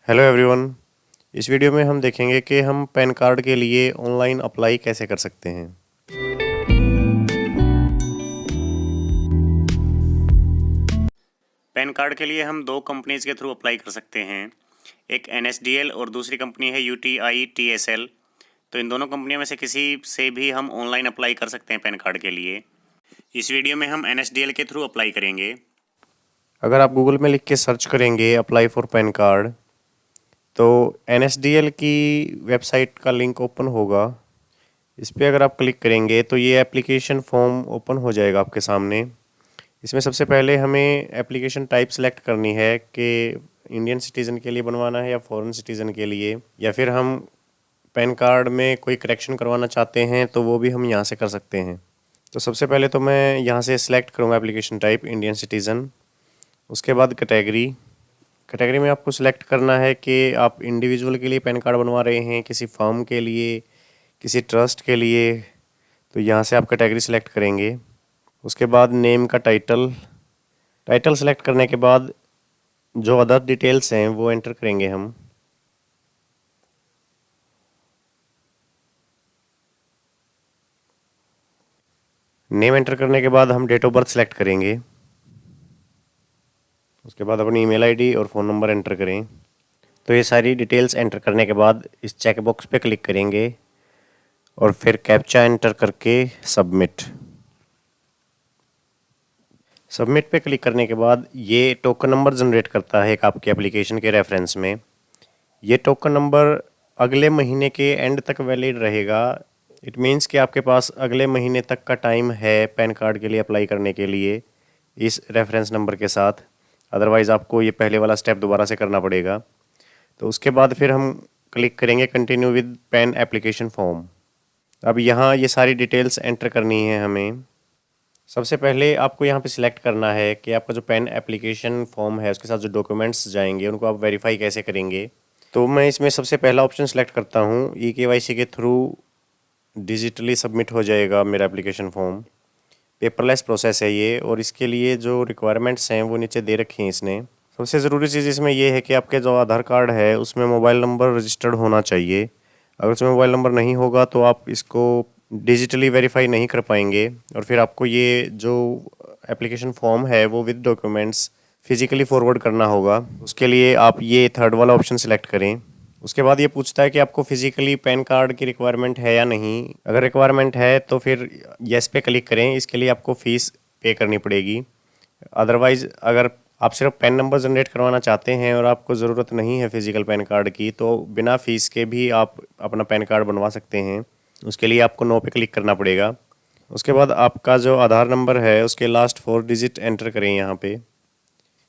Hello everyone. इस video में हम देखेंगे कि हम पैन कार्ड के लिए ऑनलाइन अप्लाई कैसे कर सकते हैं। पैन कार्ड के लिए हम दो कंपनीज के थ्रू अप्लाई कर सकते हैं। एक NSDL और दूसरी कंपनी है UTI TSL। तो इन दोनों कंपनियों में से किसी से भी हम ऑनलाइन अप्लाई कर सकते हैं पैन कार्ड के लिए। इस वीडियो में हम NSDL के थ्रू अप्लाई करेंगे। अगर आप गूगल में लिख के सर्च करेंगे अप्लाई फॉर पैन कार्ड तो NSDL की वेबसाइट का लिंक ओपन होगा। इस पर अगर आप क्लिक करेंगे तो ये एप्लीकेशन फॉर्म ओपन हो जाएगा आपके सामने। इसमें सबसे पहले हमें एप्लीकेशन टाइप सेलेक्ट करनी है कि इंडियन सिटीज़न के लिए बनवाना है या फॉरेन सिटीज़न के लिए, या फिर हम पैन कार्ड में कोई करेक्शन करवाना चाहते हैं तो वो भी हम यहाँ से कर सकते हैं। तो सबसे पहले तो मैं यहाँ से सिलेक्ट करूँगा एप्लीकेशन टाइप इंडियन सिटीज़न। उसके बाद कैटेगरी में आपको सिलेक्ट करना है कि आप इंडिविजुअल के लिए पैन कार्ड बनवा रहे हैं, किसी फर्म के लिए, किसी ट्रस्ट के लिए। तो यहाँ से आप कैटेगरी सेलेक्ट करेंगे। उसके बाद नेम का टाइटल सेलेक्ट करने के बाद जो अदर डिटेल्स हैं वो एंटर करेंगे हम। नेम एंटर करने के बाद हम डेट ऑफ बर्थ सेलेक्ट करेंगे। उसके बाद अपनी ईमेल आईडी और फ़ोन नंबर एंटर करें। तो ये सारी डिटेल्स एंटर करने के बाद इस चेक बॉक्स पे क्लिक करेंगे और फिर कैप्चा एंटर करके सबमिट पे क्लिक करने के बाद ये टोकन नंबर जनरेट करता है एक आपके एप्लीकेशन के रेफरेंस में। ये टोकन नंबर अगले महीने के एंड तक वैलिड रहेगा। इट मीन्स कि आपके पास अगले महीने तक का टाइम है पैन कार्ड के लिए अप्लाई करने के लिए इस रेफरेंस नंबर के साथ। अदरवाइज़ आपको ये पहले वाला स्टेप दोबारा से करना पड़ेगा। तो उसके बाद फिर हम क्लिक करेंगे continue with pan application form. अब यहाँ ये सारी डिटेल्स एंटर करनी है हमें। सबसे पहले आपको यहाँ पे सिलेक्ट करना है कि आपका जो पैन एप्लीकेशन फॉर्म है उसके साथ जो डॉक्यूमेंट्स जाएंगे उनको आप वेरीफाई कैसे करेंगे। तो मैं इसमें सबसे पहला ऑप्शन सेलेक्ट करता हूँ। eKYC के थ्रू डिजिटली सबमिट हो जाएगा मेरा एप्लीकेशन फॉर्म। पेपरलेस प्रोसेस है ये, और इसके लिए जो रिक्वायरमेंट्स हैं वो नीचे दे रखी हैं इसने। सबसे ज़रूरी चीज़ इसमें ये है कि आपके जो आधार कार्ड है उसमें मोबाइल नंबर रजिस्टर्ड होना चाहिए। अगर उसमें मोबाइल नंबर नहीं होगा तो आप इसको डिजिटली वेरीफाई नहीं कर पाएंगे, और फिर आपको ये जो एप्लीकेशन फॉर्म है वो विद डॉक्यूमेंट्स फिजिकली फॉरवर्ड करना होगा। उसके लिए आप ये थर्ड वाला ऑप्शन सेलेक्ट करें। उसके बाद ये पूछता है कि आपको फिजिकली पैन कार्ड की रिक्वायरमेंट है या नहीं। अगर रिक्वायरमेंट है तो फिर येस पे क्लिक करें। इसके लिए आपको फ़ीस पे करनी पड़ेगी। अदरवाइज़ अगर आप सिर्फ पैन नंबर जनरेट करवाना चाहते हैं और आपको ज़रूरत नहीं है फिजिकल पैन कार्ड की, तो बिना फ़ीस के भी आप अपना पैन कार्ड बनवा सकते हैं। उसके लिए आपको नो पे क्लिक करना पड़ेगा। उसके बाद आपका जो आधार नंबर है उसके लास्ट 4 डिजिट एंटर करें यहाँ पे।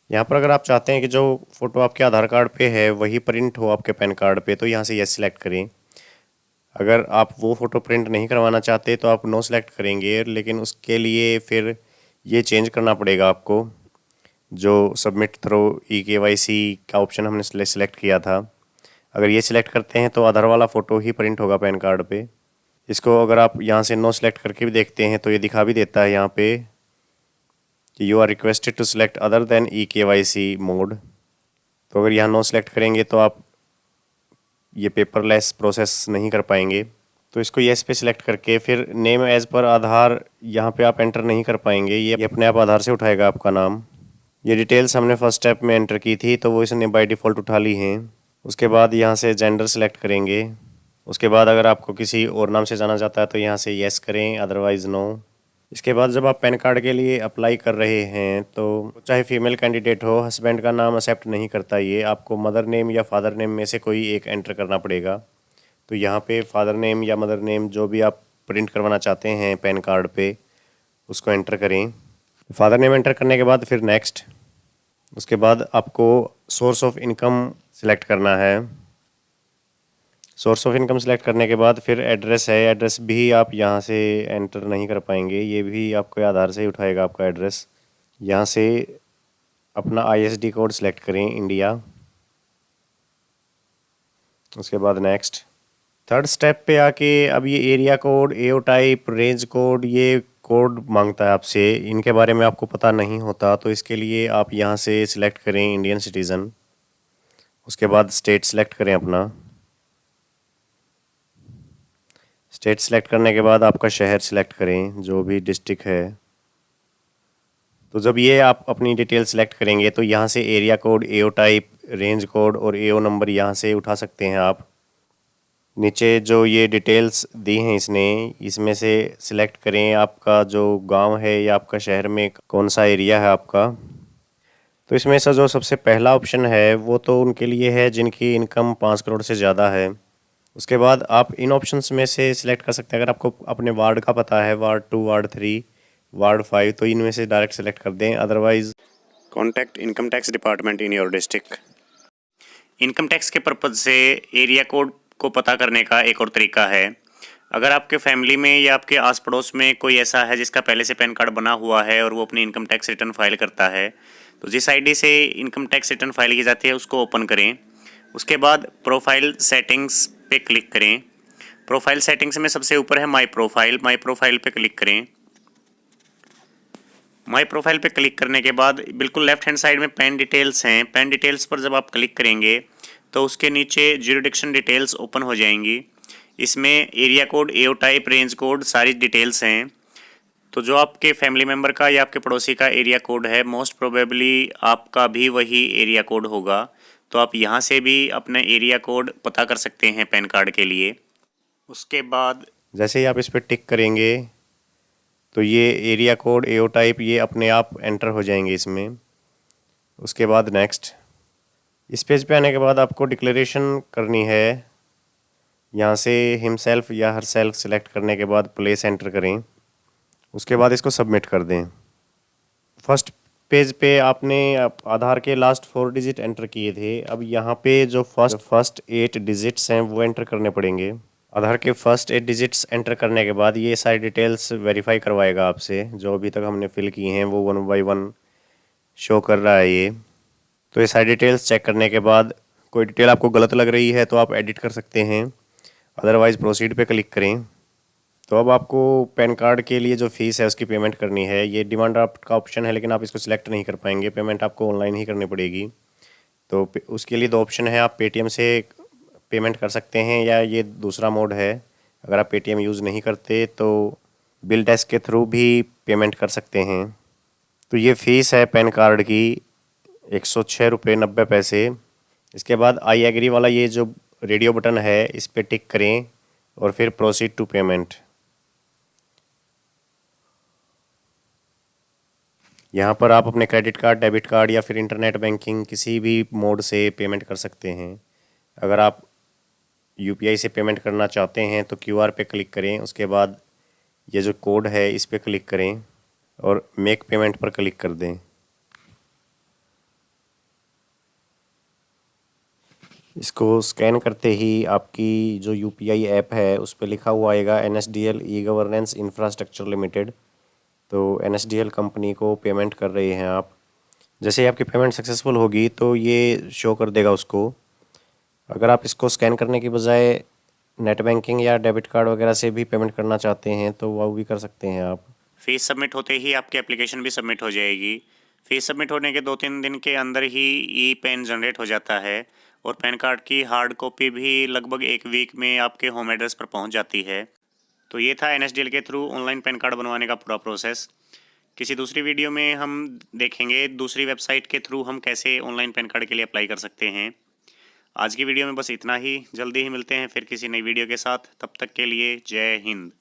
यहाँ पर अगर आप चाहते हैं कि जो फ़ोटो आपके आधार कार्ड पे है वही प्रिंट हो आपके पैन कार्ड पे, तो यहाँ से यस सिलेक्ट करें। अगर आप वो फ़ोटो प्रिंट नहीं करवाना चाहते तो आप नो सेलेक्ट करेंगे, लेकिन उसके लिए फिर ये चेंज करना पड़ेगा आपको। जो सबमिट थ्रू eKYC का ऑप्शन हमने सेलेक्ट किया था, अगर ये सिलेक्ट करते हैं तो आधार वाला फ़ोटो ही प्रिंट होगा पैन कार्ड पे। इसको अगर आप यहाँ से नो सेलेक्ट करके भी देखते हैं तो ये दिखा भी देता है यहाँ पे कि you are requested to select other than eKYC mode. तो अगर यहाँ नो सेलेक्ट करेंगे तो आप ये पेपरलेस प्रोसेस नहीं कर पाएंगे। तो इसको येस पे सिलेक्ट करके फिर नेम एज़ पर आधार यहाँ पे आप एंटर नहीं कर पाएंगे। ये अपने आप आधार से उठाएगा आपका नाम। ये डिटेल्स हमने फर्स्ट स्टेप में एंटर की थी तो वो इसने बाय डिफ़ॉल्ट उठा ली हैं। उसके बाद यहाँ से जेंडर सेलेक्ट करेंगे। उसके बाद अगर आपको किसी और नाम से जाना जाता है तो यहाँ से येस करें, अदरवाइज़ नो। इसके बाद जब आप पैन कार्ड के लिए अप्लाई कर रहे हैं तो चाहे फीमेल कैंडिडेट हो, हस्बैंड का नाम एक्सेप्ट नहीं करता ये। आपको मदर नेम या फादर नेम में से कोई एक एंटर करना पड़ेगा। तो यहाँ पे फादर नेम या मदर नेम जो भी आप प्रिंट करवाना चाहते हैं पैन कार्ड पे उसको एंटर करें। फादर नेम एंटर करने के बाद फिर नेक्स्ट। उसके बाद आपको सोर्स ऑफ इनकम सेलेक्ट करना है। सोर्स ऑफ इनकम सेलेक्ट करने के बाद फिर एड्रेस है। एड्रेस भी आप यहाँ से एंटर नहीं कर पाएंगे, ये भी आपको आधार से ही उठाएगा आपका एड्रेस। यहाँ से अपना ISD कोड सेलेक्ट करें, इंडिया। उसके बाद नेक्स्ट। थर्ड स्टेप पे आके अब ये area code, AO type, range code, ये कोड मांगता है आपसे। इनके बारे में आपको पता नहीं होता तो इसके लिए आप यहाँ से सिलेक्ट करें इंडियन सिटीज़न। उसके बाद स्टेट सेलेक्ट करें अपना। स्टेट सेलेक्ट करने के बाद आपका शहर सेलेक्ट करें, जो भी डिस्ट्रिक्ट है। तो जब ये आप अपनी डिटेल सेलेक्ट करेंगे तो यहाँ से एरिया कोड, एओ टाइप, रेंज कोड और एओ नंबर यहाँ से उठा सकते हैं आप। नीचे जो ये डिटेल्स दी हैं इसने, इसमें से सिलेक्ट करें आपका जो गांव है या आपका शहर में कौन सा एरिया है आपका। तो इसमें से जो सबसे पहला ऑप्शन है वो तो उनके लिए है जिनकी इनकम 5 करोड़ से ज़्यादा है। उसके बाद आप इन ऑप्शंस में से सिलेक्ट कर सकते हैं। अगर आपको अपने वार्ड का पता है, वार्ड 2, वार्ड 3, वार्ड 5, तो इनमें से डायरेक्ट सेलेक्ट कर दें। Otherwise contact income tax department in your district. Income tax के पर्पज़ से एरिया कोड को पता करने का एक और तरीका है। अगर आपके फैमिली में या आपके आस पड़ोस में कोई ऐसा है जिसका पहले से पैन कार्ड बना हुआ है और वो अपनी इनकम टैक्स रिटर्न फाइल करता है, तो जिस आईडी से इनकम टैक्स रिटर्न फाइल की जाती है उसको ओपन करें। उसके बाद प्रोफाइल सेटिंग्स पे क्लिक करें। प्रोफाइल सेटिंग्स में सबसे ऊपर है माई प्रोफाइल। माई प्रोफाइल पे क्लिक करें। माई प्रोफाइल पे क्लिक करने के बाद बिल्कुल लेफ्ट हैंड साइड में पैन डिटेल्स हैं। पैन डिटेल्स पर जब आप क्लिक करेंगे तो उसके नीचे ज्यूरिडिक्शन डिटेल्स ओपन हो जाएंगी। इसमें एरिया कोड, एओ टाइप, रेंज कोड सारी डिटेल्स हैं। तो जो आपके फैमिली मेम्बर का या आपके पड़ोसी का एरिया कोड है, मोस्ट प्रोबेबली आपका भी वही एरिया कोड होगा। तो आप यहाँ से भी अपने एरिया कोड पता कर सकते हैं पैन कार्ड के लिए। उसके बाद जैसे ही आप इस पर टिक करेंगे तो ये एरिया कोड, एओ टाइप ये अपने आप एंटर हो जाएंगे इसमें। उसके बाद नेक्स्ट। इस पेज पे आने के बाद आपको डिक्लेरेशन करनी है। यहाँ से हिमसेल्फ या हर सेल्फ सेलेक्ट करने के बाद प्लेस एंटर करें। उसके बाद इसको सबमिट कर दें। फर्स्ट पेज पे आपने आधार के लास्ट 4 डिजिट एंटर किए थे। अब यहाँ पे जो फर्स्ट 8 डिजिट्स हैं वो एंटर करने पड़ेंगे। आधार के फर्स्ट 8 डिजिट्स एंटर करने के बाद ये सारी डिटेल्स वेरीफाई करवाएगा आपसे। जो अभी तक हमने फिल की हैं वो 1 बाय 1 शो कर रहा है ये। तो ये सारी डिटेल्स चेक करने के बाद कोई डिटेल आपको गलत लग रही है तो आप एडिट कर सकते हैं। अदरवाइज़ प्रोसीड पे क्लिक करें। तो अब आपको पैन कार्ड के लिए जो फ़ीस है उसकी पेमेंट करनी है। ये डिमांड ड्राफ्ट का ऑप्शन है लेकिन आप इसको सिलेक्ट नहीं कर पाएंगे। पेमेंट आपको ऑनलाइन ही करनी पड़ेगी। तो उसके लिए 2 ऑप्शन है। आप पेटीएम से पेमेंट कर सकते हैं या ये दूसरा मोड है, अगर आप पेटीएम यूज़ नहीं करते तो बिल डेस्क के थ्रू भी पेमेंट कर सकते हैं। तो ये फ़ीस है पैन कार्ड की 106 रुपये 90 पैसे। इसके बाद आई एग्री वाला ये जो रेडियो बटन है इस पर टिक करें और फिर प्रोसीड टू पेमेंट। यहाँ पर आप अपने क्रेडिट कार्ड, डेबिट कार्ड या फिर इंटरनेट बैंकिंग किसी भी मोड से पेमेंट कर सकते हैं। अगर आप यूपीआई से पेमेंट करना चाहते हैं तो क्यूआर पे क्लिक करें। उसके बाद ये जो कोड है इस पे क्लिक करें और मेक पेमेंट पर क्लिक कर दें। इसको स्कैन करते ही आपकी जो यूपीआई ऐप है उस पर लिखा हुआ आएगा NSDL e governance infrastructure limited. तो NSDL कंपनी को पेमेंट कर रहे हैं आप। जैसे ही आपकी पेमेंट सक्सेसफुल होगी तो ये शो कर देगा उसको। अगर आप इसको स्कैन करने की बजाय नेट बैंकिंग या डेबिट कार्ड वगैरह से भी पेमेंट करना चाहते हैं तो वो भी कर सकते हैं आप। फीस सबमिट होते ही आपकी एप्लीकेशन भी सबमिट हो जाएगी। फीस सबमिट होने के 2-3 दिन के अंदर ही ई पैन जनरेट हो जाता है और पैन कार्ड की हार्ड कॉपी भी लगभग 1 वीक में आपके होम एड्रेस पर पहुंच जाती है। तो ये था NSDL के थ्रू ऑनलाइन पैन कार्ड बनवाने का पूरा प्रोसेस। किसी दूसरी वीडियो में हम देखेंगे दूसरी वेबसाइट के थ्रू हम कैसे ऑनलाइन पैन कार्ड के लिए अप्लाई कर सकते हैं। आज की वीडियो में बस इतना ही। जल्दी ही मिलते हैं फिर किसी नई वीडियो के साथ। तब तक के लिए जय हिंद।